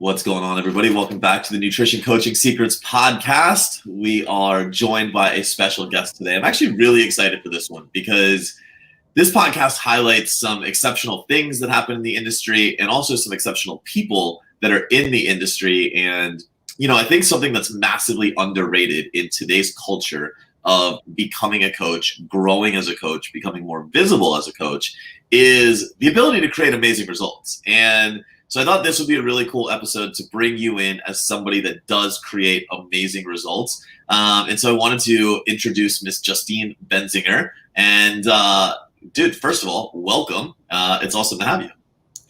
What's going on, everybody? Welcome back to the Nutrition Coaching Secrets podcast. We are joined by a special guest today. I'm actually really excited for this one because this podcast highlights some exceptional things that happen in the industry and also some exceptional people that are in the industry. And, I think something that's massively underrated in today's culture of becoming a coach, growing as a coach, becoming more visible as a coach is the ability to create amazing results. And so I thought this would be a really cool episode to bring you in as somebody that does create amazing results. And so I wanted to introduce Miss Justine Benzinger. And dude, first of all, welcome. It's awesome to have you.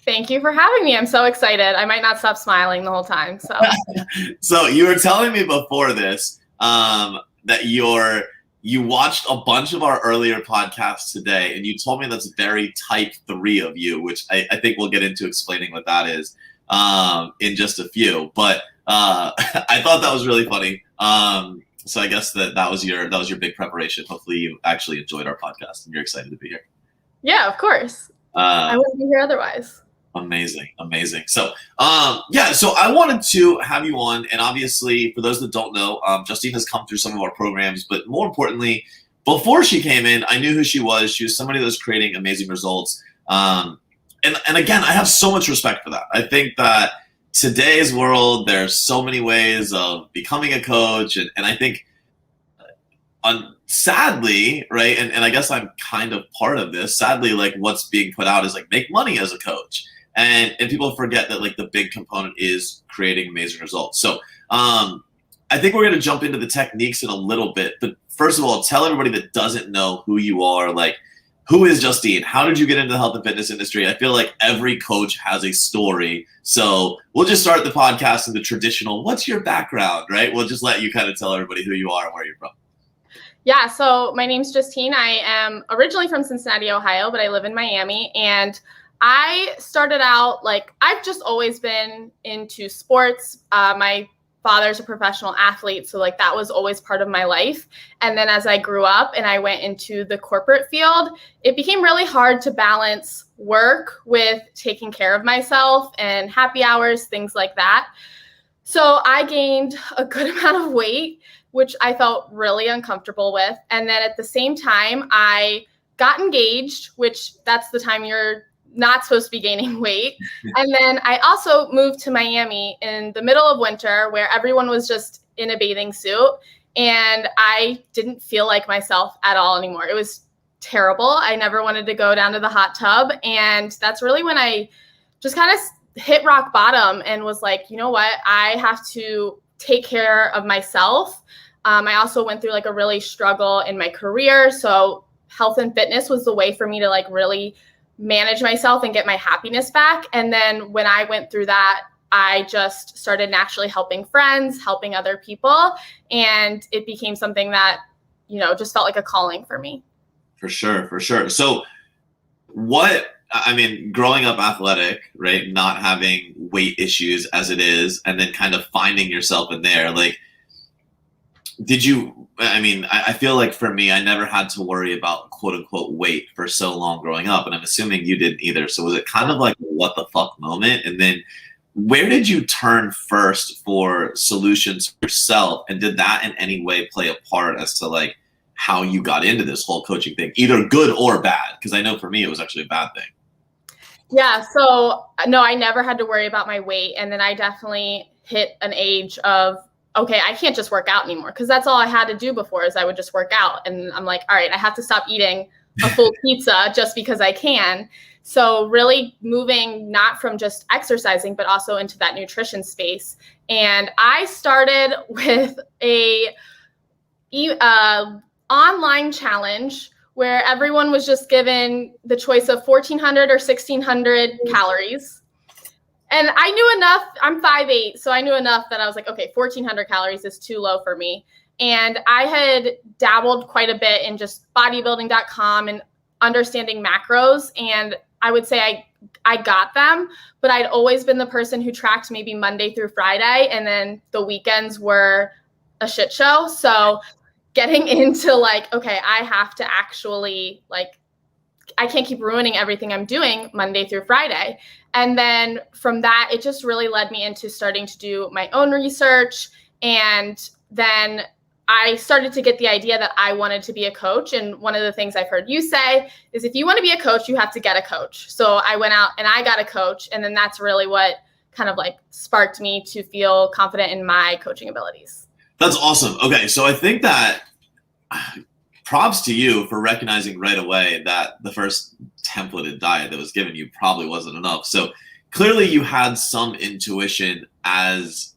Thank you for having me. I'm so excited. I might not stop smiling the whole time. So you were telling me before this that you watched a bunch of our earlier podcasts today, and you told me that's very type 3 of you, which I think we'll get into explaining what that is in just a few. But I thought that was really funny. So I guess that was your big preparation. Hopefully you actually enjoyed our podcast and you're excited to be here. Yeah, of course. I wouldn't be here otherwise. Amazing. So, so I wanted to have you on, and obviously, for those that don't know, Justine has come through some of our programs, but more importantly, before she came in, I knew who she was. She was somebody that was creating amazing results. And again, I have so much respect for that. I think that today's world, there's so many ways of becoming a coach, and I think sadly, right, and I guess I'm kind of part of this, sadly, like what's being put out is like make money as a coach. And people forget that like the big component is creating amazing results. So I think we're going to jump into the techniques in a little bit. But first of all, tell everybody that doesn't know who you are, like, who is Justine? How did you get into the health and fitness industry? I feel like every coach has a story. So we'll just start the podcast in the traditional, what's your background, right? We'll just let you kind of tell everybody who you are and where you're from. Yeah, so my name's Justine. I am originally from Cincinnati, Ohio, but I live in Miami. And I started out, I've just always been into sports. My father's a professional athlete, so that was always part of my life. And then as I grew up and I went into the corporate field, it became really hard to balance work with taking care of myself and happy hours, things like that. So I gained a good amount of weight, which I felt really uncomfortable with. And then at the same time, I got engaged, which that's the time you're not supposed to be gaining weight. And then I also moved to Miami in the middle of winter where everyone was just in a bathing suit. And I didn't feel like myself at all anymore. It was terrible. I never wanted to go down to the hot tub. And that's really when I just kind of hit rock bottom and was like, you know what? I have to take care of myself. I also went through a really struggle in my career. So health and fitness was the way for me to really manage myself and get my happiness back. And then when I went through that, I just started naturally helping friends, helping other people. And it became something that, just felt like a calling for me. For sure. So growing up athletic, right? Not having weight issues as it is, and then kind of finding yourself in there, I feel like for me, I never had to worry about quote unquote weight for so long growing up. And I'm assuming you didn't either. So was it kind of like a what the fuck moment? And then where did you turn first for solutions for yourself? And did that in any way play a part as to how you got into this whole coaching thing, either good or bad? Because I know for me, it was actually a bad thing. Yeah. So no, I never had to worry about my weight. And then I definitely hit an age of, okay, I can't just work out anymore, because that's all I had to do before is I would just work out. And I'm like, all right, I have to stop eating a full pizza just because I can. So really moving not from just exercising, but also into that nutrition space. And I started with a online challenge where everyone was just given the choice of 1,400 or 1,600 calories. And I knew enough, I'm 5'8", so I knew enough that I was like, okay, 1,400 calories is too low for me. And I had dabbled quite a bit in just bodybuilding.com and understanding macros. And I would say I got them, but I'd always been the person who tracked maybe Monday through Friday, and then the weekends were a shit show. So getting into okay, I have to actually I can't keep ruining everything I'm doing Monday through Friday. And then from that, it just really led me into starting to do my own research. And then I started to get the idea that I wanted to be a coach. And one of the things I've heard you say is if you want to be a coach, you have to get a coach. So I went out and I got a coach. And then that's really what kind of like sparked me to feel confident in my coaching abilities. That's awesome. Okay. So I think that props to you for recognizing right away that the first templated diet that was given you probably wasn't enough. So clearly you had some intuition as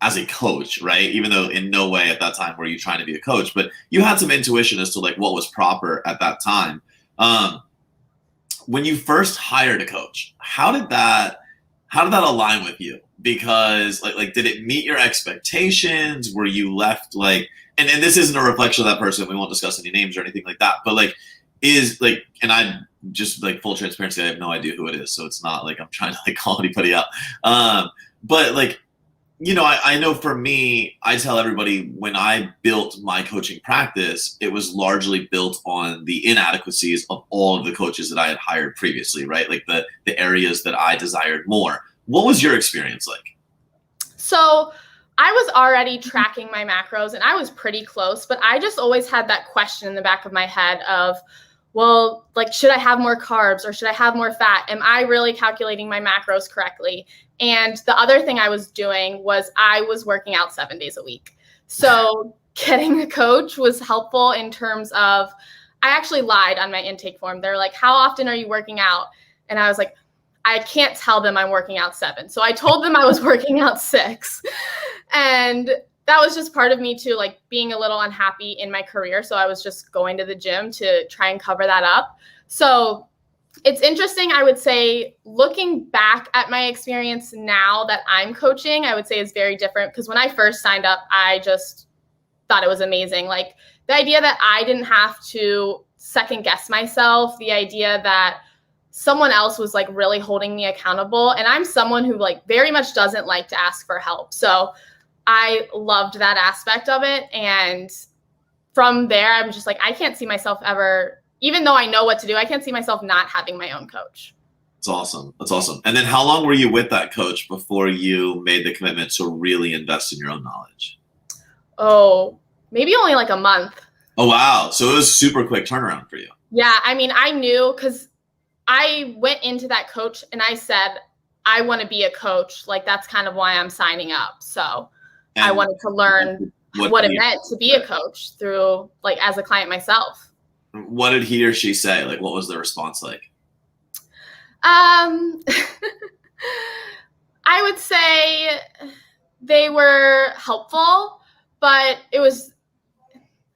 a coach, right? Even though in no way at that time were you trying to be a coach, but you had some intuition as to like what was proper at that time. When you first hired a coach, how did that align with you? Because like did it meet your expectations? Were you left like, and this isn't a reflection of that person, we won't discuss any names or anything like that, but like is like, and I just like full transparency, I have no idea who it is, so it's not like I'm trying to like call anybody out. But like, you know, I know for me, I tell everybody when I built my coaching practice, it was largely built on the inadequacies of all of the coaches that I had hired previously, right? Like the areas that I desired more. What was your experience like? So I was already tracking my macros and I was pretty close, but I just always had that question in the back of my head of, well, like, should I have more carbs or should I have more fat? Am I really calculating my macros correctly? And the other thing I was doing was I was working out 7 days a week. So getting a coach was helpful in terms of, I actually lied on my intake form. They're like, how often are you working out? And I was like, I can't tell them I'm working out 7. So I told them I was working out 6. And that was just part of me too, like being a little unhappy in my career. So I was just going to the gym to try and cover that up. So it's interesting, I would say, looking back at my experience now that I'm coaching, I would say is very different because when I first signed up, I just thought it was amazing. Like the idea that I didn't have to second guess myself, the idea that someone else was like really holding me accountable. And I'm someone who like very much doesn't like to ask for help. So I loved that aspect of it. And from there, I'm just like, I can't see myself ever, even though I know what to do, I can't see myself not having my own coach. That's awesome. That's awesome. And then how long were you with that coach before you made the commitment to really invest in your own knowledge? Oh, maybe only like a month. Oh, wow. So it was super quick turnaround for you. Yeah. I mean, I knew because I went into that coach and I said, I want to be a coach. Like, that's kind of why I'm signing up. So and I wanted to learn what it meant to be a coach through, like, as a client myself. What did he or she say? Like, what was the response like? I would say they were helpful, but it was,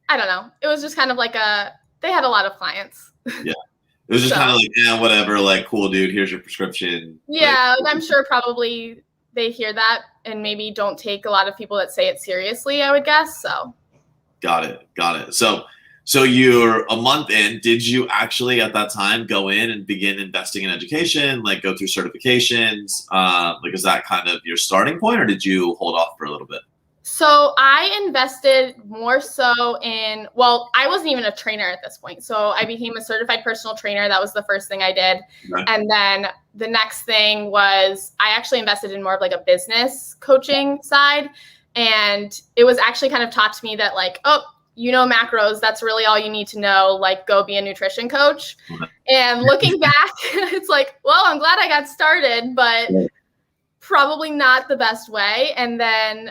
I don't know. It was just kind of like they had a lot of clients. Yeah. It was just kind of like, yeah, whatever, like, cool, dude, here's your prescription. Yeah, like, I'm sure probably they hear that and maybe don't take a lot of people that say it seriously, I would guess. So. Got it. So you're a month in. Did you actually at that time go in and begin investing in education, like go through certifications? Like, is that kind of your starting point or did you hold off for a little bit? So I invested more so in, well, I wasn't even a trainer at this point. So I became a certified personal trainer. That was the first thing I did. Right. And then the next thing was I actually invested in more of like a business coaching side. And it was actually kind of taught to me that like, oh, you know, macros, that's really all you need to know, like go be a nutrition coach. Right. And looking back, it's like, well, I'm glad I got started, but probably not the best way. And then,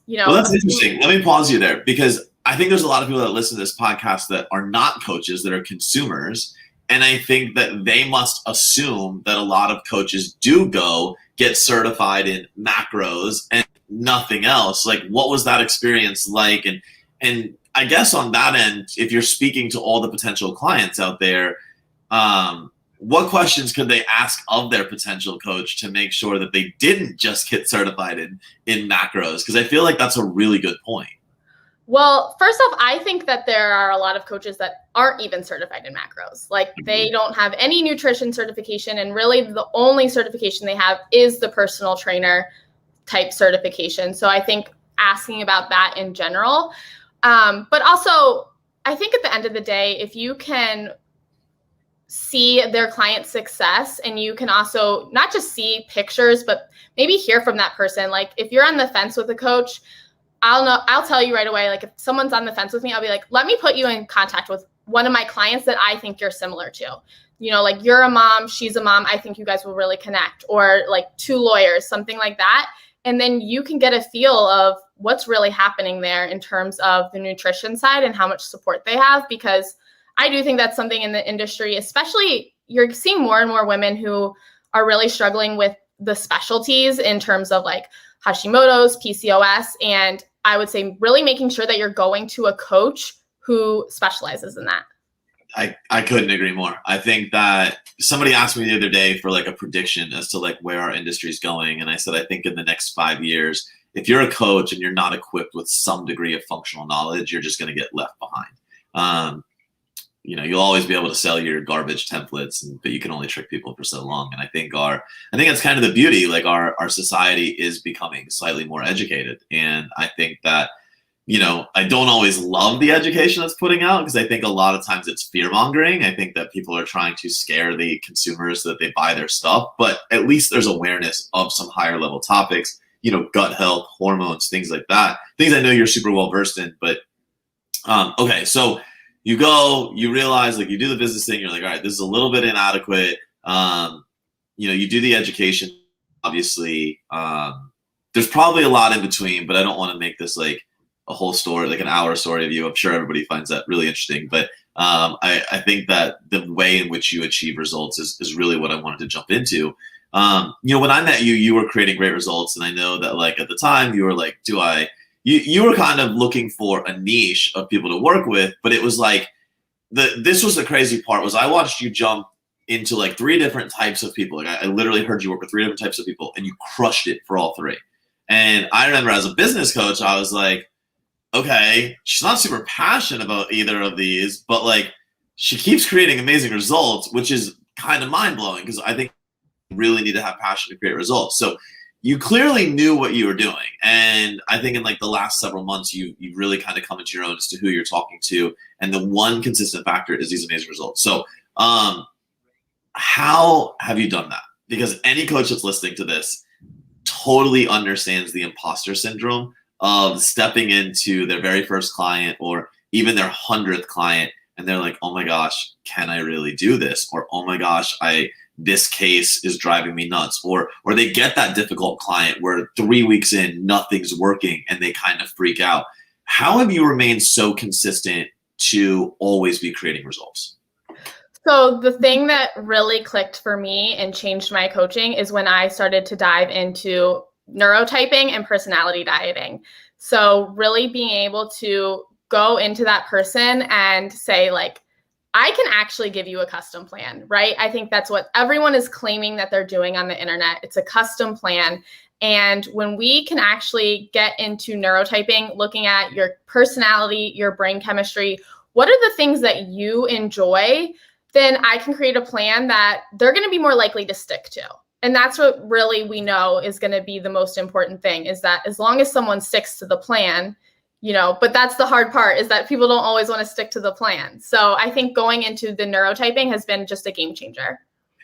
you know. Well, that's interesting. Let me pause you there because I think there's a lot of people that listen to this podcast that are not coaches, that are consumers. And I think that they must assume that a lot of coaches do go get certified in macros and nothing else. Like, what was that experience like? And I guess on that end, if you're speaking to all the potential clients out there, what questions could they ask of their potential coach to make sure that they didn't just get certified in macros? Because I feel like that's a really good point. Well, first off, I think that there are a lot of coaches that aren't even certified in macros. Like they don't have any nutrition certification, and really the only certification they have is the personal trainer type certification. So I think asking about that in general. But also, I think at the end of the day, if you can see their client's success, and you can also not just see pictures, but maybe hear from that person. Like if you're on the fence with a coach, I'll tell you right away, like if someone's on the fence with me, I'll be like, let me put you in contact with one of my clients that I think you're similar to. Like you're a mom, she's a mom, I think you guys will really connect, or like two lawyers, something like that. And then you can get a feel of what's really happening there in terms of the nutrition side and how much support they have, because I do think that's something in the industry, especially you're seeing more and more women who are really struggling with the specialties in terms of like Hashimoto's, PCOS, and I would say really making sure that you're going to a coach who specializes in that. I couldn't agree more. I think that somebody asked me the other day for like a prediction as to like where our industry is going. And I said, I think in the next 5 years, if you're a coach and you're not equipped with some degree of functional knowledge, you're just going to get left behind. You'll always be able to sell your garbage templates, but you can only trick people for so long. And I think that's kind of the beauty. Like our society is becoming slightly more educated. And I think that, I don't always love the education that's putting out, because I think a lot of times it's fear mongering. I think that people are trying to scare the consumers so that they buy their stuff, but at least there's awareness of some higher level topics, gut health, hormones, things like that. Things I know you're super well versed in, but okay. So you go, you realize like you do the business thing. You're like, all right, this is a little bit inadequate. You do the education, obviously. There's probably a lot in between, but I don't want to make this like a whole story, like an hour story of you. I'm sure everybody finds that really interesting, but I think that the way in which you achieve results is really what I wanted to jump into. When I met you, you were creating great results, and I know that like at the time you were like, you were kind of looking for a niche of people to work with, but it was like this was the crazy part was I watched you jump into like 3 different types of people. Like I literally heard you work with 3 different types of people, and you crushed it for all 3. And I remember as a business coach, I was like, okay, she's not super passionate about either of these, but like she keeps creating amazing results, which is kind of mind blowing, because I think you really need to have passion to create results. So you clearly knew what you were doing. And I think in like the last several months, you've really kind of come into your own as to who you're talking to. And the one consistent factor is these amazing results. So how have you done that? Because any coach that's listening to this totally understands the imposter syndrome of stepping into their very first client or even their 100th client. And they're like, oh my gosh, can I really do this? Or, oh my gosh, this case is driving me nuts. Or they get that difficult client where 3 weeks in, nothing's working and they kind of freak out. How have you remained so consistent to always be creating results? So the thing that really clicked for me and changed my coaching is when I started to dive into neurotyping and personality dieting. So really being able to go into that person and say like, I can actually give you a custom plan, right? I think that's what everyone is claiming that they're doing on the internet. It's a custom plan. And when we can actually get into neurotyping, looking at your personality, your brain chemistry, what are the things that you enjoy, then I can create a plan that they're going to be more likely to stick to. And that's what really we know is going to be the most important thing, is that as long as someone sticks to the plan, but that's the hard part, is that people don't always want to stick to the plan. So I think going into the neurotyping has been just a game changer.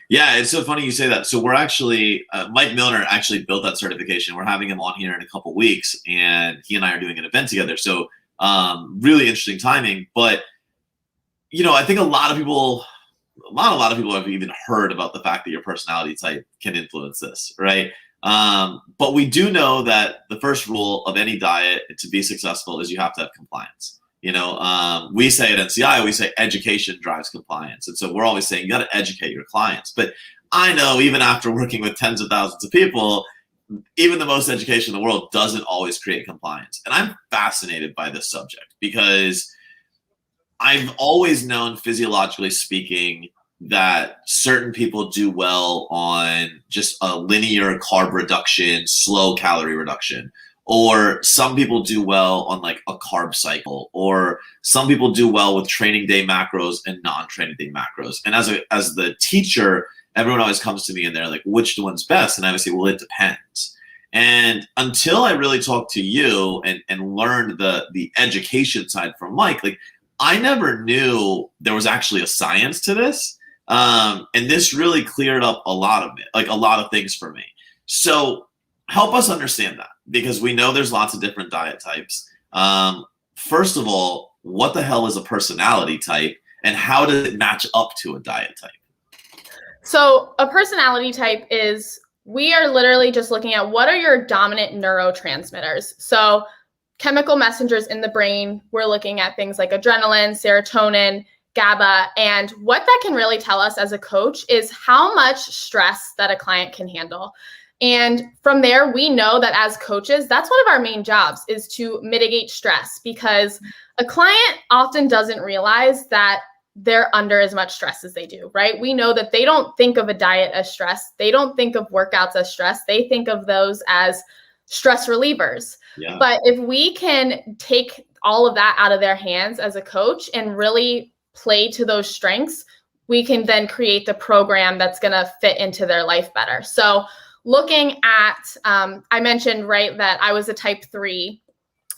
Yeah, it's so funny you say that. So we're actually, Mike Milner actually built that certification. We're having him on here in a couple weeks, and he and I are doing an event together. So really interesting timing. But, I think a lot of people have even heard about the fact that your personality type can influence this, right? But we do know that the first rule of any diet to be successful is you have to have compliance. We say at NCI, we say education drives compliance. And so we're always saying you got to educate your clients. But I know even after working with tens of thousands of people, even the most education in the world doesn't always create compliance. And I'm fascinated by this subject because I've always known, physiologically speaking, that certain people do well on just a linear carb reduction, slow calorie reduction, or some people do well on like a carb cycle, or some people do well with training day macros and non-training day macros. And as the teacher, everyone always comes to me and they're like, which one's best? And I would say, well, it depends. And until I really talked to you and learned the education side from Mike, like I never knew there was actually a science to this. And this really cleared up a lot of it, like a lot of things for me. So help us understand that, because we know there's lots of different diet types. First of all, what the hell is a personality type, and how does it match up to a diet type? So a personality type is, we are literally just looking at what are your dominant neurotransmitters. So chemical messengers in the brain, we're looking at things like adrenaline, serotonin, GABA, and what that can really tell us as a coach is how much stress that a client can handle. And from there, we know that as coaches, that's one of our main jobs, is to mitigate stress, because a client often doesn't realize that they're under as much stress as they do, right? We know that they don't think of a diet as stress. They don't think of workouts as stress. They think of those as stress relievers. Yeah. But if we can take all of that out of their hands as a coach and really play to those strengths, we can then create the program that's going to fit into their life better. So looking at, I mentioned, right, that I was a type 3,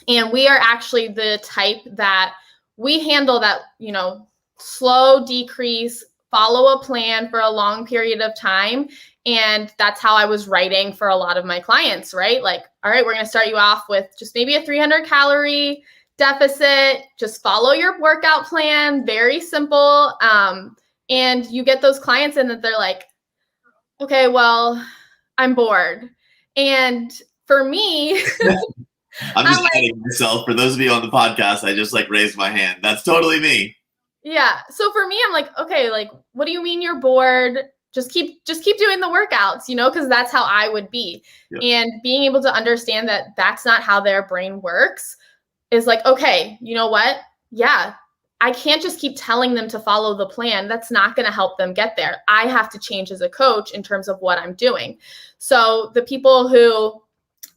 and we are actually the type that we handle that, slow decrease, follow a plan for a long period of time. And that's how I was writing for a lot of my clients, right? Like, all right, we're going to start you off with just maybe a 300 calorie deficit, just follow your workout plan, very simple. And you get those clients in that they're like, okay, well, I'm bored. And for me, I'm just adding myself. For those of you on the podcast, I just raised my hand. That's totally me. Yeah. So for me, I'm like, okay, what do you mean you're bored? Just keep doing the workouts, because that's how I would be. Yep. And being able to understand that that's not how their brain works is like, okay, you know what? Yeah, I can't just keep telling them to follow the plan. That's not going to help them get there. I have to change as a coach in terms of what I'm doing. So the people who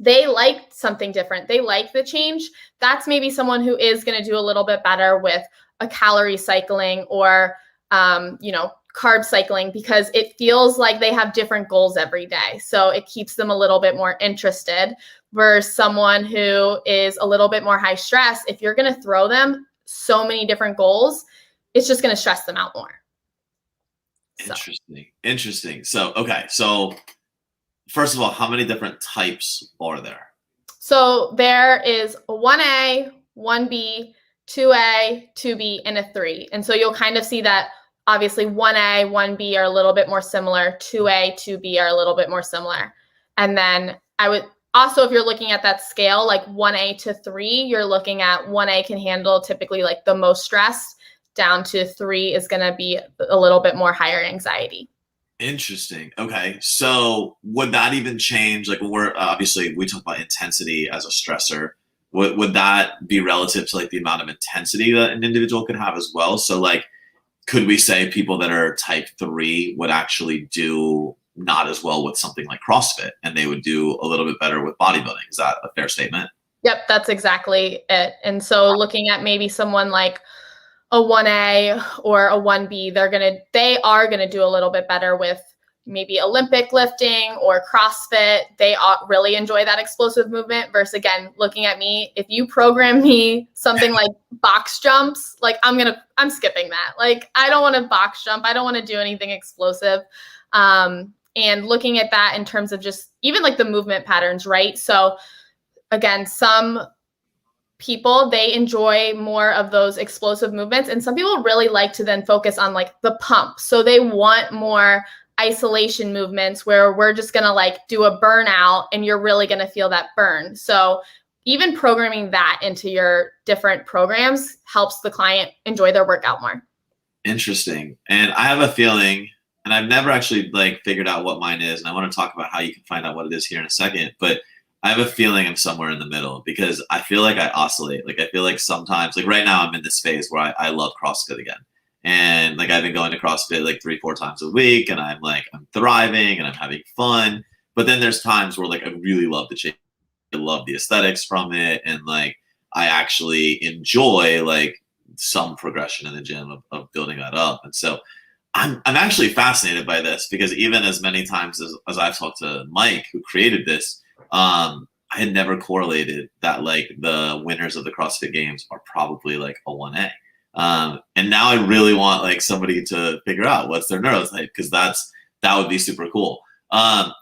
they like something different, they like the change, that's maybe someone who is going to do a little bit better with a calorie cycling or, carb cycling, because it feels like they have different goals every day. So it keeps them a little bit more interested, versus someone who is a little bit more high stress. If you're going to throw them so many different goals, it's just going to stress them out more. Interesting. So, okay. So first of all, how many different types are there? So there is a 1A, 1B, 2A, 2B, and a 3. And so you'll kind of see that obviously 1A, 1B are a little bit more similar. 2A, 2B are a little bit more similar. And then I would also, if you're looking at that scale, 1A to 3, you're looking at 1A can handle typically the most stress, down to 3 is going to be a little bit more higher anxiety. Interesting. Okay. So would that even change? When we're obviously, we talk about intensity as a stressor. Would that be relative to the amount of intensity that an individual could have as well? So could we say people that are type 3 would actually do not as well with something like CrossFit, and they would do a little bit better with bodybuilding? Is that a fair statement? Yep, that's exactly it. And so looking at maybe someone like a 1A or a 1B, they are gonna do a little bit better with maybe Olympic lifting or CrossFit. They really enjoy that explosive movement, versus, again, looking at me, if you program me something like box jumps, I'm skipping that. I don't want to box jump. I don't want to do anything explosive. And looking at that in terms of just even the movement patterns, right? So again, some people, they enjoy more of those explosive movements, and some people really like to then focus on the pump. So they want more isolation movements where we're just going to do a burnout and you're really going to feel that burn. So even programming that into your different programs helps the client enjoy their workout more. Interesting. And I have a feeling, and I've never actually figured out what mine is, and I want to talk about how you can find out what it is here in a second, but I have a feeling I'm somewhere in the middle, because I feel like I oscillate. I feel like sometimes, right now I'm in this phase where I love CrossFit again. And I've been going to CrossFit 3-4 times a week, and I'm thriving and I'm having fun. But then there's times where I really love the change. I love the aesthetics from it. And I actually enjoy some progression in the gym of building that up. And so I'm actually fascinated by this, because even as many times as I've talked to Mike, who created this, I had never correlated that the winners of the CrossFit Games are probably a 1A. And now I really want like somebody to figure out what's their neurotype, because that would be super cool.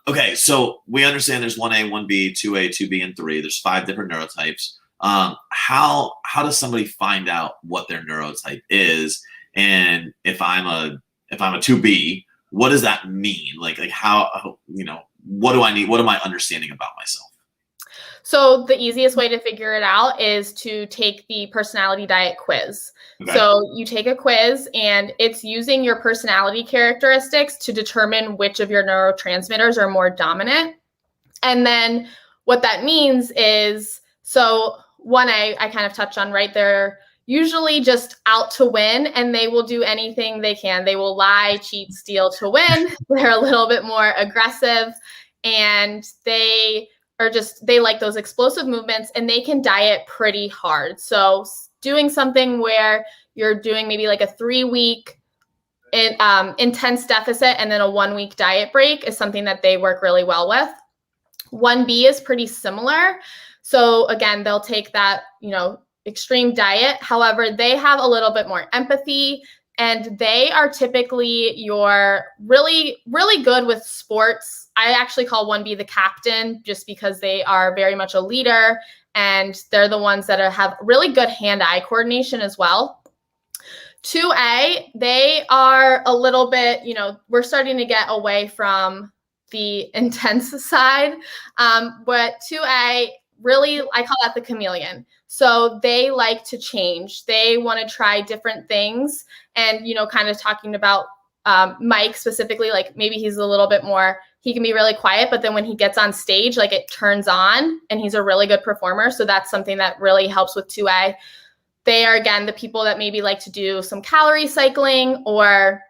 Okay, so we understand there's 1A, 1B, 2A, 2B, and 3. There's 5 different neurotypes. How does somebody find out what their neurotype is? And if I'm a 2B, what does that mean? Like how, what do I need? What am I understanding about myself? So the easiest way to figure it out is to take the personality diet quiz. Okay. So you take a quiz, and it's using your personality characteristics to determine which of your neurotransmitters are more dominant. And then what that means is, so 1A, I kind of touched on, right? They're usually just out to win, and they will do anything they can. They will lie, cheat, steal to win. They're a little bit more aggressive, and they like those explosive movements, and they can diet pretty hard. So doing something where you're doing maybe like a 3-week intense deficit and then a 1-week diet break is something that they work really well with. 1B is pretty similar. So again, they'll take that, extreme diet. However, they have a little bit more empathy, and they are typically your really, really good with sports. I actually call 1B the captain, just because they are very much a leader, and they're the ones that have really good hand-eye coordination as well. 2A, they are a little bit, we're starting to get away from the intense side, but 2A, really, I call that the chameleon. So they like to change. They want to try different things. And, kind of talking about Mike specifically, like maybe he's a little bit more, he can be really quiet, but then when he gets on stage, like it turns on, and he's a really good performer. So that's something that really helps with 2A. They are, again, the people that maybe like to do some calorie cycling, or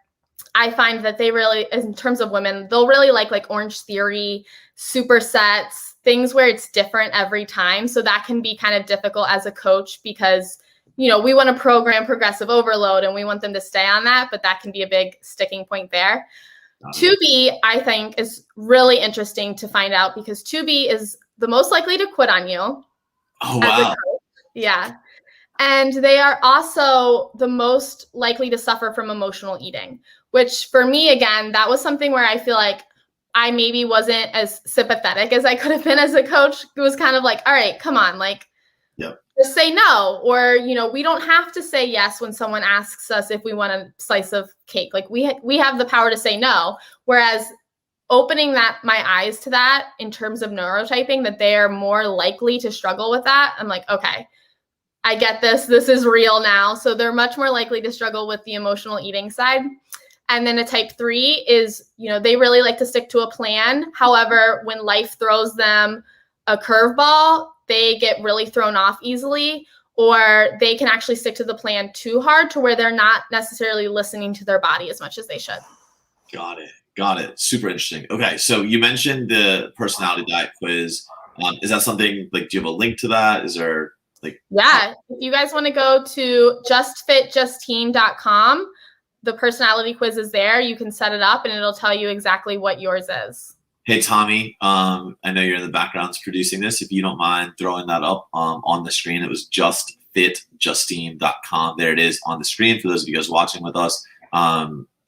I find that they really, in terms of women, they'll really like Orange Theory, supersets, things where it's different every time. So that can be kind of difficult as a coach, because, we want to program progressive overload and we want them to stay on that, but that can be a big sticking point there. 2B, I think, is really interesting to find out, because 2B is the most likely to quit on you. Oh, wow. Yeah. And they are also the most likely to suffer from emotional eating, which for me, again, that was something where I feel like I maybe wasn't as sympathetic as I could have been as a coach. It was kind of like, all right, come on, like, just say no. Or, we don't have to say yes when someone asks us if we want a slice of cake. Like we have the power to say no. Whereas opening my eyes to that in terms of neurotyping, that they are more likely to struggle with that, I'm like, okay, I get this. This is real now. So they're much more likely to struggle with the emotional eating side. And then a type 3 is, they really like to stick to a plan. However, when life throws them a curveball, they get really thrown off easily, or they can actually stick to the plan too hard to where they're not necessarily listening to their body as much as they should. Got it. Super interesting. Okay, so you mentioned the personality diet quiz. Is that something, like, do you have a link to that? Is there Yeah, if you guys want to go to justfitjustine.com, the personality quiz is there. You can set it up and it'll tell you exactly what yours is. Hey, Tommy, I know you're in the background producing this. If you don't mind throwing that up on the screen, it was justfitjustine.com. There it is on the screen for those of you guys watching with us.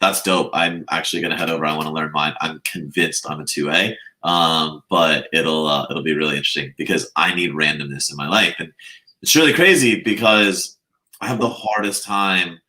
That's dope. I'm actually going to head over. I want to learn mine. I'm convinced I'm a 2A, but it'll be really interesting, because I need randomness in my life. And it's really crazy because I have the hardest time.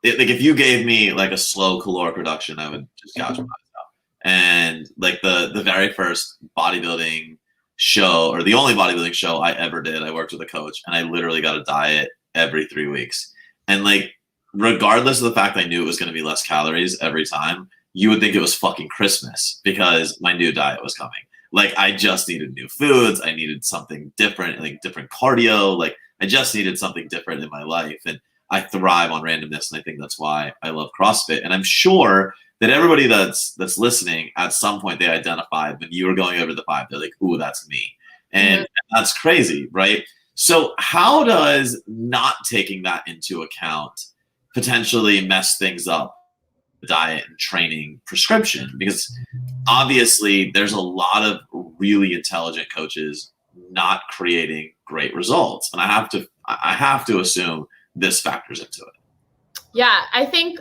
Like, if you gave me like a slow caloric reduction, I would just gouge my eyes out. And like the very first bodybuilding show, or the only bodybuilding show I ever did, I worked with a coach, and I literally got a diet every 3 weeks. And like, regardless of the fact I knew it was going to be less calories every time, you would think it was fucking Christmas, because my new diet was coming. Like, I just needed new foods. I needed something different, like different cardio. Like, I just needed something different in my life. And I thrive on randomness. And I think that's why I love CrossFit. And I'm sure that everybody that's listening, at some point they identified when you were going over the 5, they're like, ooh, that's me. And that's crazy, right? So how does not taking that into account potentially mess things up, diet and training prescription? Because obviously there's a lot of really intelligent coaches not creating great results. And I have to assume this factors into it. Yeah, I think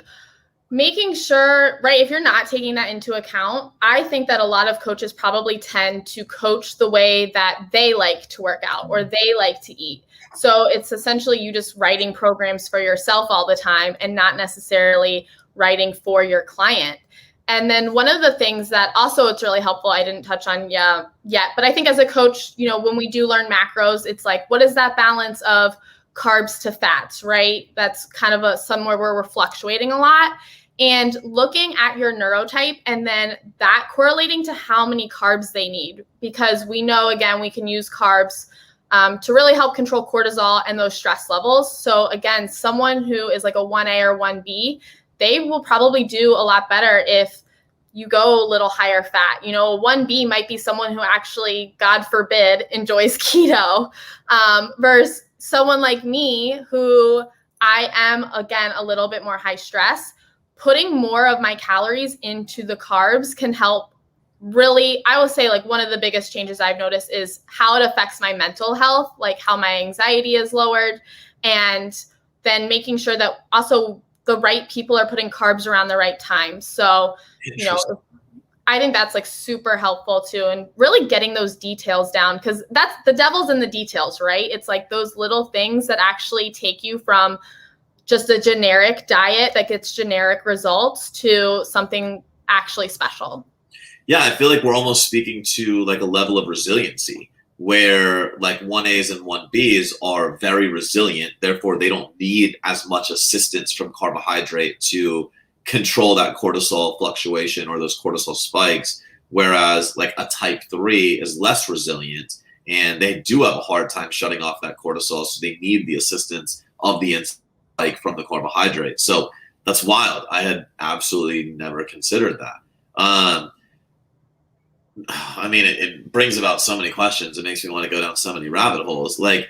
making sure, right, if you're not taking that into account, I think that a lot of coaches probably tend to coach the way that they like to work out or they like to eat. So it's essentially you just writing programs for yourself all the time and not necessarily writing for your client. And then one of the things that also it's really helpful, I didn't touch on yet, but I think as a coach, you know, when we do learn macros, it's like, what is that balance of carbs to fats, right? That's kind of somewhere where we're fluctuating a lot. And looking at your neurotype and then that correlating to how many carbs they need, because we know, again, we can use carbs to really help control cortisol and those stress levels. So again, someone who is like a 1A or 1B, they will probably do a lot better if you go a little higher fat. You know, a 1B might be someone who actually, God forbid, enjoys keto versus someone like me who I am, again, a little bit more high stress. Putting more of my calories into the carbs can help really, I will say, like, one of the biggest changes I've noticed is how it affects my mental health, like how my anxiety is lowered, and then making sure that also the right people are putting carbs around the right time. So, you know, I think that's like super helpful too. And really getting those details down, because that's the devil's in the details, right? It's like those little things that actually take you from just a generic diet that gets generic results to something actually special. Yeah, I feel like we're almost speaking to like a level of resiliency where like 1As and 1Bs are very resilient. Therefore, they don't need as much assistance from carbohydrate to control that cortisol fluctuation or those cortisol spikes. Whereas like a type 3 is less resilient and they do have a hard time shutting off that cortisol. So they need the assistance of the spike from the carbohydrate. So that's wild. I had absolutely never considered that. I mean, it brings about so many questions. It makes me want to go down so many rabbit holes. Like,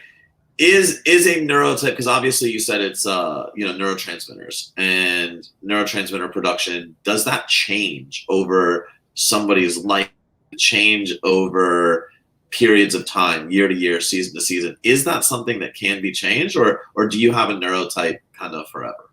is a neurotype, because obviously you said it's neurotransmitters and neurotransmitter production, does that change over somebody's life, change over periods of time, year to year, season to season? Is that something that can be changed, or do you have a neurotype kind of forever?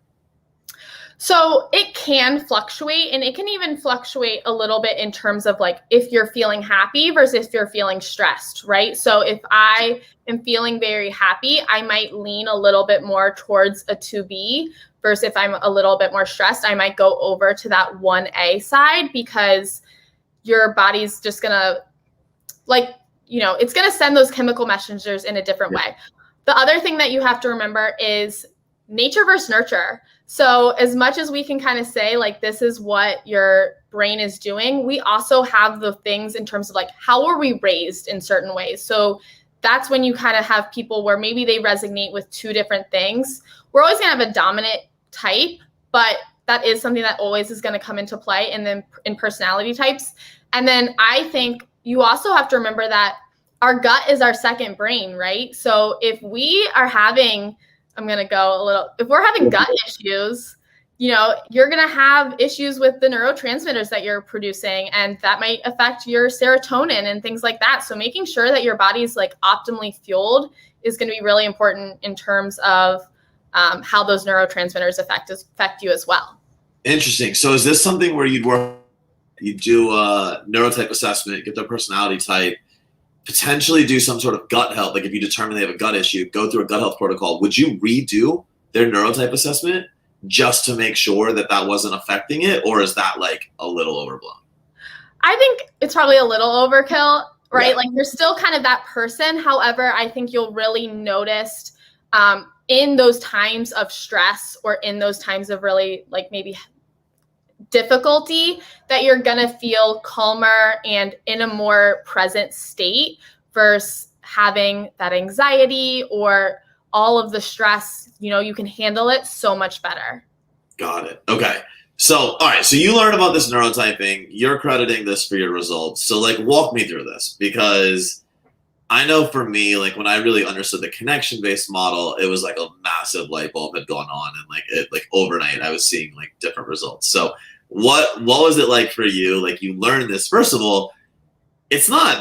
So it can fluctuate, and it can even fluctuate a little bit in terms of like if you're feeling happy versus if you're feeling stressed, right? So if I am feeling very happy, I might lean a little bit more towards a 2B versus if I'm a little bit more stressed, I might go over to that 1A side, because your body's just going to it's going to send those chemical messengers in a different way. The other thing that you have to remember is nature versus nurture. So as much as we can kind of say like this is what your brain is doing, we also have the things in terms of like how were we raised in certain ways. So that's when you kind of have people where maybe they resonate with two different things. We're always going to have a dominant type, but that is something that always is going to come into play in personality types. And then I think you also have to remember that our gut is our second brain, right? So if we are having if we're having gut issues, you're going to have issues with the neurotransmitters that you're producing, and that might affect your serotonin and things like that. So making sure that your body's like optimally fueled is going to be really important in terms of how those neurotransmitters affect you as well. Interesting. So is this something where you do a neurotype assessment, get their personality type, potentially do some sort of gut health, like if you determine they have a gut issue, go through a gut health protocol, would you redo their neurotype assessment just to make sure that wasn't affecting it? Or is that like a little overblown? I think it's probably a little overkill, right? Yeah. Like you're still kind of that person. However, I think you'll really notice in those times of stress or in those times of really like maybe difficulty that you're going to feel calmer and in a more present state versus having that anxiety or all of the stress. You can handle it so much better. Got it. Okay. So, all right. So you learned about this neurotyping, you're crediting this for your results. So like, walk me through this, because I know for me, like when I really understood the connection-based model, it was like a massive light bulb had gone on, and like overnight I was seeing like different results. So what was it like for you? Like you learned this, first of all, it's not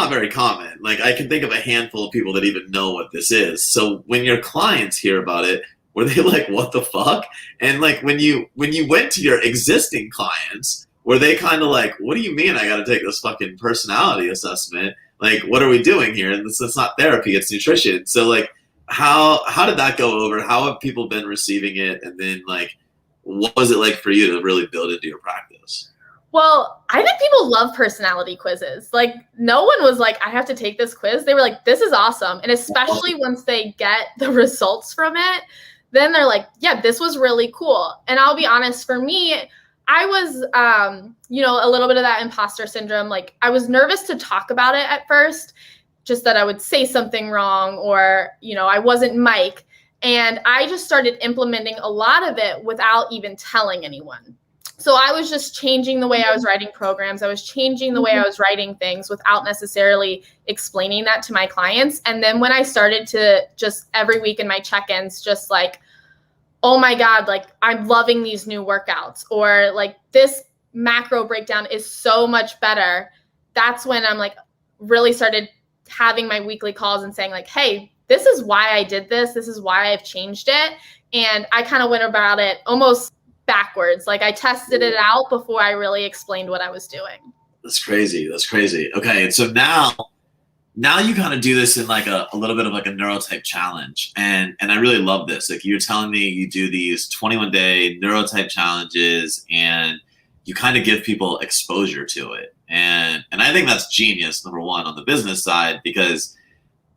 very common. Like I can think of a handful of people that even know what this is. So when your clients hear about it, Were they like, what the fuck? And like when you went to your existing clients, were they kind of like, what do you mean I got to take this fucking personality assessment? Like, what are we doing here? And it's not therapy, it's nutrition. So like, how did that go over? How have people been receiving it? And then like, what was it like for you to really build into your practice? Well, I think people love personality quizzes. Like, no one was like, I have to take this quiz. They were like, this is awesome. And especially once they get the results from it, then they're like, yeah, this was really cool. And I'll be honest, for me, I was, a little bit of that imposter syndrome. Like, I was nervous to talk about it at first, just that I would say something wrong or, I wasn't Mike. And I just started implementing a lot of it without even telling anyone. So I was just changing the way I was writing programs. I was changing the way I was writing things without necessarily explaining that to my clients. And then when I started to just every week in my check-ins, just like, oh my God, like I'm loving these new workouts, or like this macro breakdown is so much better. That's when I'm like really started having my weekly calls and saying like, hey, this is why I did this. This is why I've changed it. And I kind of went about it almost backwards. Like I tested it out before I really explained what I was doing. That's crazy. That's crazy. Okay. And so now you kind of do this in like a little bit of like a neurotype challenge. And I really love this. Like you're telling me you do these 21-day neurotype challenges and you kind of give people exposure to it. And I think that's genius, number one, on the business side, because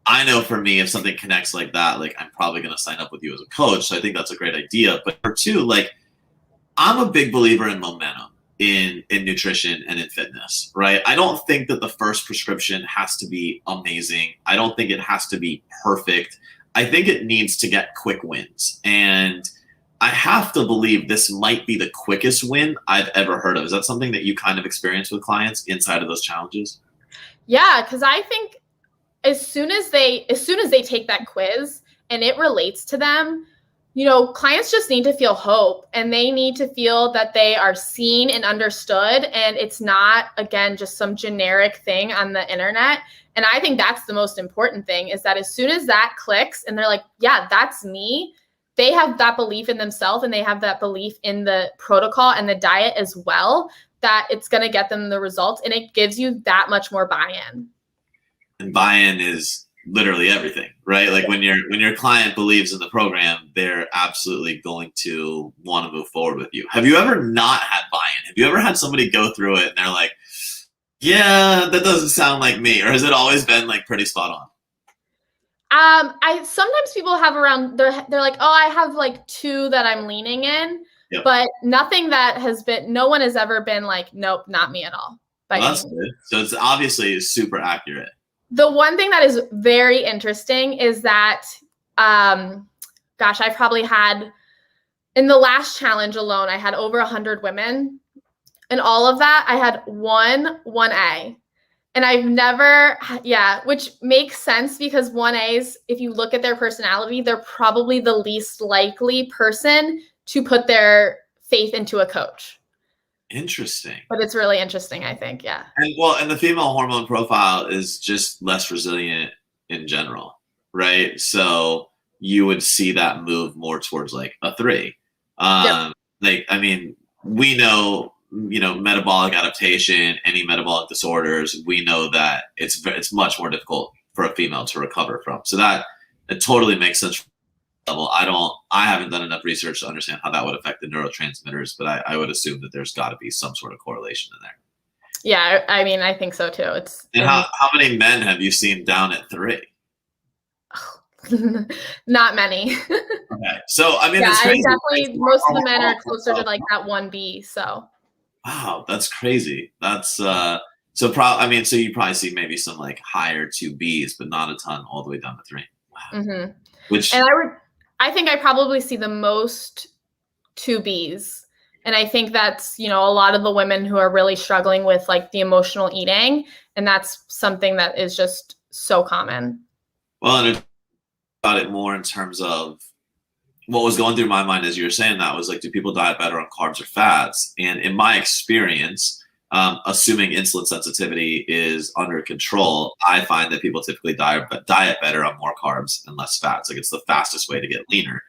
I know for me, if something connects like that, like I'm probably going to sign up with you as a coach. So I think that's a great idea. But for two, like I'm a big believer in momentum in nutrition and in fitness, right? I don't think that the first prescription has to be amazing. I don't think it has to be perfect. I think it needs to get quick wins. And I have to believe this might be the quickest win I've ever heard of. Is that something that you kind of experience with clients inside of those challenges? Yeah, because I think as soon as they take that quiz and it relates to them, clients just need to feel hope, and they need to feel that they are seen and understood. And it's not, again, just some generic thing on the internet. And I think that's the most important thing, is that as soon as that clicks and they're like, yeah, that's me, they have that belief in themselves and they have that belief in the protocol and the diet as well, that it's going to get them the results. And it gives you that much more buy-in. And buy-in is literally everything, right? Like when your client believes in the program, they're absolutely going to want to move forward with you. Have you ever not had buy-in? Have you ever had somebody go through it and they're like, yeah, that doesn't sound like me? Or has it always been like pretty spot on? I sometimes people have around, they're like, oh, I have like 2 that I'm leaning in, yep. But nothing that no one has ever been like, nope, not me at all. Well, that's good. So it's obviously super accurate. The one thing that is very interesting is that, I probably had, in the last challenge alone, I had over 100 women. And all of that, I had 1A. And I've never, which makes sense because 1As, if you look at their personality, they're probably the least likely person to put their faith into a coach. Interesting. But it's really interesting, I think, yeah. And the female hormone profile is just less resilient in general, right? So you would see that move more towards like a 3. Yep. Like, I mean, we know, metabolic adaptation, any metabolic disorders, we know that it's much more difficult for a female to recover from. So it totally makes sense. I haven't done enough research to understand how that would affect the neurotransmitters, but I would assume that there's got to be some sort of correlation in there. Yeah, I mean, I think so too. And how many men have you seen down at 3? Not many. Okay, so I mean, yeah, it's crazy. Definitely most of the men are closer to like that 1B. So. Wow, that's crazy. That's so you probably see maybe some like higher 2Bs, but not a ton all the way down to 3. Wow. Mm-hmm. I think I probably see the most 2Bs. And I think that's, a lot of the women who are really struggling with like the emotional eating. And that's something that is just so common. Well, and about it more in terms of what was going through my mind as you were saying that was like, do people diet better on carbs or fats? And in my experience, assuming insulin sensitivity is under control, I find that people typically diet better on more carbs and less fats. Like it's the fastest way to get leaner.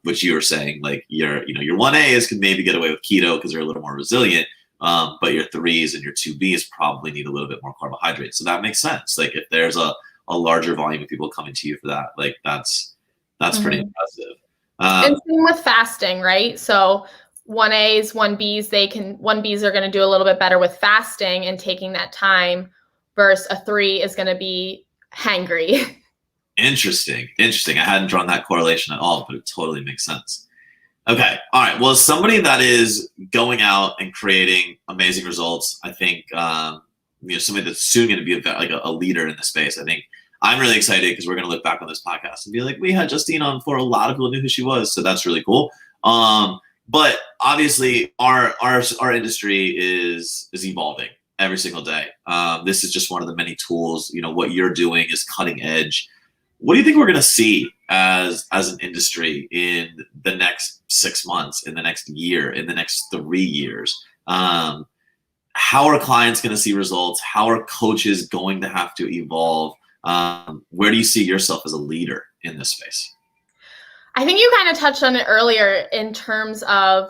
which you were saying, like your 1As can maybe get away with keto because they're a little more resilient, but your 3s and your 2Bs probably need a little bit more carbohydrates. So that makes sense. Like if there's a larger volume of people coming to you for that, like that's pretty impressive. And same with fasting, right? So 1As, 1Bs, 1Bs are going to do a little bit better with fasting and taking that time, versus a 3 is going to be hangry. Interesting. I hadn't drawn that correlation at all, but it totally makes sense. Okay. All right. Well, somebody that is going out and creating amazing results, I think, somebody that's soon going to be a leader in the space. I think I'm really excited because we're going to look back on this podcast and be like, we had Justine on before a lot of people knew who she was. So that's really cool. But obviously our industry is evolving every single day. This is just one of the many tools. What you're doing is cutting edge. What do you think we're going to see as an industry in the next 6 months, in the next year, in the next 3 years? How are clients going to see results? How are coaches going to have to evolve? Where do you see yourself as a leader in this space? I think you kind of touched on it earlier in terms of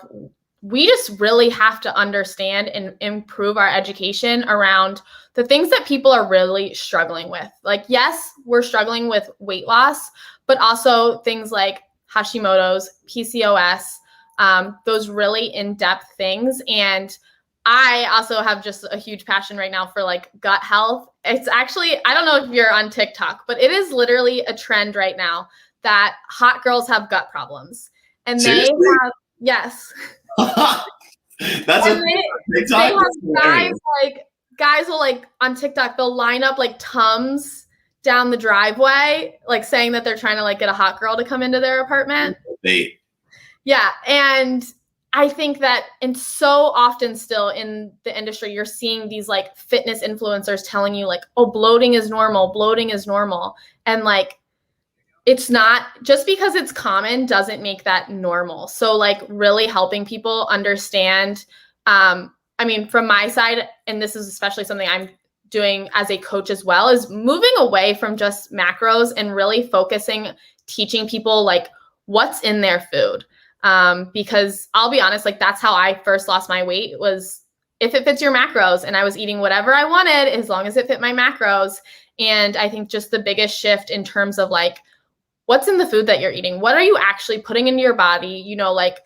we just really have to understand and improve our education around the things that people are really struggling with. Like, yes, we're struggling with weight loss, but also things like Hashimoto's, PCOS, those really in-depth things. And I also have just a huge passion right now for like gut health. It's actually, I don't know if you're on TikTok, but it is literally a trend right now that hot girls have gut problems. And Seriously? they have, yes. That's and a TikTok. They have guys will like on TikTok, they'll line up like Tums down the driveway, like saying that they're trying to like get a hot girl to come into their apartment. Bait. Yeah. And I think that, and so often still in the industry, you're seeing these like fitness influencers telling you like, oh, bloating is normal. And like, it's not, just because it's common doesn't make that normal. So like really helping people understand, from my side, and this is especially something I'm doing as a coach as well, is moving away from just macros and really focusing, teaching people like what's in their food. Because I'll be honest, like that's how I first lost my weight, was if it fits your macros, and I was eating whatever I wanted as long as it fit my macros. And I think just the biggest shift in terms of like, what's in the food that you're eating? What are you actually putting into your body? Like,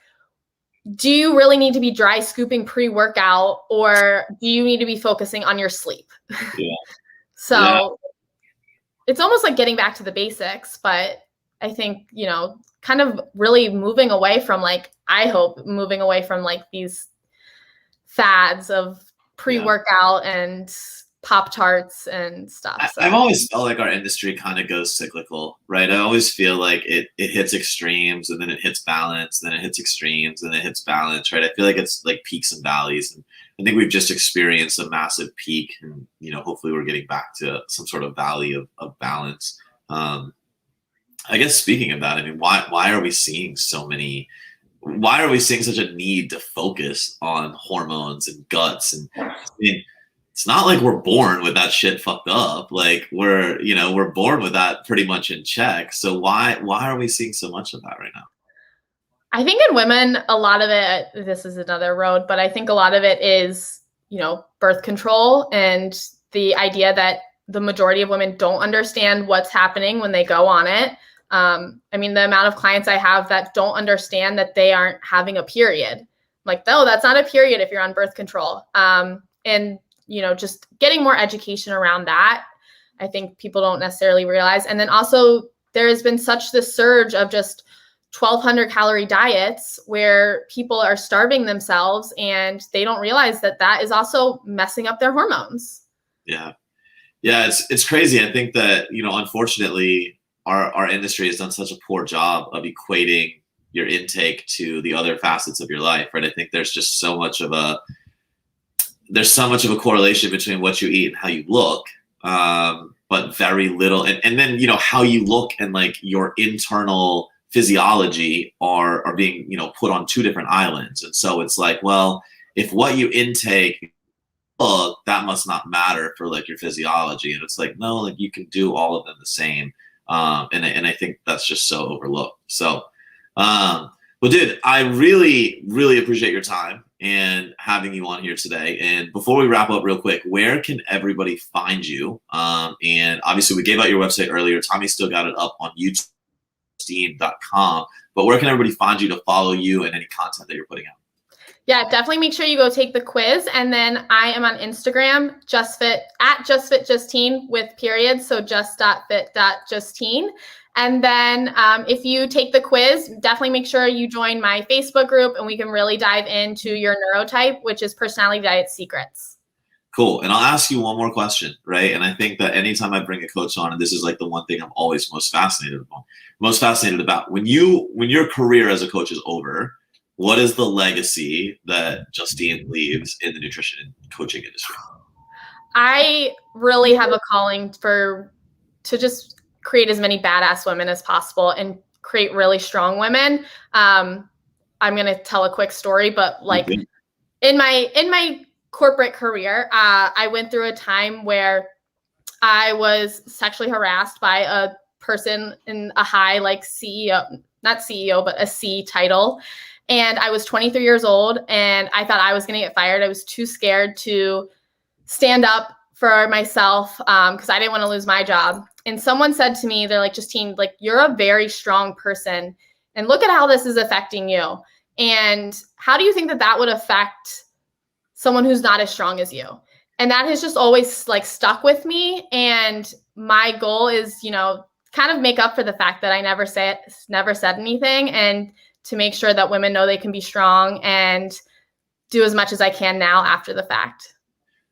do you really need to be dry scooping pre-workout, or do you need to be focusing on your sleep? Yeah. So it's almost like getting back to the basics, but I think, kind of really moving away from like, I hope moving away from like these fads of pre-workout and Pop-Tarts and stuff. So. I've always felt like our industry kind of goes cyclical, right? I always feel like it hits extremes and then it hits balance, then it hits extremes and then it hits balance, right? I feel like it's like peaks and valleys. And I think we've just experienced a massive peak, and, hopefully we're getting back to some sort of valley of balance. I guess speaking of that, why are we seeing such a need to focus on hormones and guts? And it's not like we're born with that shit fucked up. Like we're born with that pretty much in check. So why are we seeing so much of that right now? I think in women, a lot of it, this is another road, but I think a lot of it is, birth control, and the idea that the majority of women don't understand what's happening when they go on it. The amount of clients I have that don't understand that they aren't having a period. I'm like, no, that's not a period if you're on birth control. And just getting more education around that, I think people don't necessarily realize. And then also there has been such this surge of just 1,200 calorie diets where people are starving themselves, and they don't realize that that is also messing up their hormones. Yeah. Yeah. It's crazy. I think that, unfortunately our industry has done such a poor job of equating your intake to the other facets of your life, right? I think there's just so much of a correlation between what you eat and how you look, but very little. And then, how you look and like your internal physiology are being, put on two different islands. And so it's like, well, if what you intake, that must not matter for like your physiology. And it's like, no, like you can do all of them the same. And I think that's just so overlooked. So Well, dude, I really, really appreciate your time and having you on here today. And before we wrap up real quick, where can everybody find you? And obviously we gave out your website earlier. Tommy still got it up on Justine.com, but where can everybody find you to follow you and any content that you're putting out? Yeah, definitely make sure you go take the quiz. And then I am on Instagram, JustFitJustine with periods. So just.fit.Justine. And then if you take the quiz, definitely make sure you join my Facebook group and we can really dive into your neurotype, which is personality diet secrets. Cool. And I'll ask you one more question, right? And I think that anytime I bring a coach on, and this is like the one thing I'm always most fascinated about, when your career as a coach is over, what is the legacy that Justine leaves in the nutrition and coaching industry? I really have a calling to just create as many badass women as possible and create really strong women. I'm going to tell a quick story, but like in my corporate career, I went through a time where I was sexually harassed by a person in a high, like CEO, not CEO, but a C title. And I was 23 years old and I thought I was going to get fired. I was too scared to stand up for myself because I didn't want to lose my job. And someone said to me, they're like, Justine, like, you're a very strong person and look at how this is affecting you. And how do you think that that would affect someone who's not as strong as you? And that has just always like stuck with me. And my goal is, kind of make up for the fact that I never said anything, and to make sure that women know they can be strong and do as much as I can now after the fact.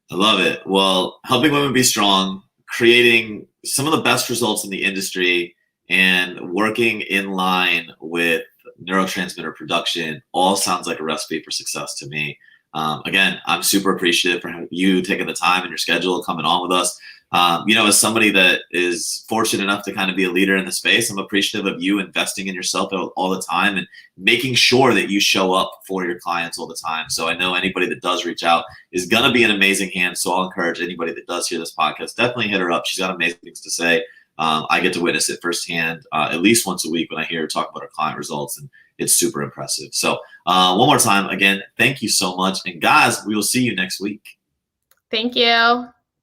I love it. Well, helping women be strong, creating some of the best results in the industry, and working in line with neurotransmitter production all sounds like a recipe for success to me. Again, I'm super appreciative for you taking the time in your schedule, coming on with us. As somebody that is fortunate enough to kind of be a leader in the space, I'm appreciative of you investing in yourself all the time and making sure that you show up for your clients all the time. So I know anybody that does reach out is going to be in amazing hands. So I'll encourage anybody that does hear this podcast, definitely hit her up. She's got amazing things to say. I get to witness it firsthand at least once a week when I hear her talk about her client results, and it's super impressive. So one more time, again, thank you so much. And guys, we will see you next week. Thank you.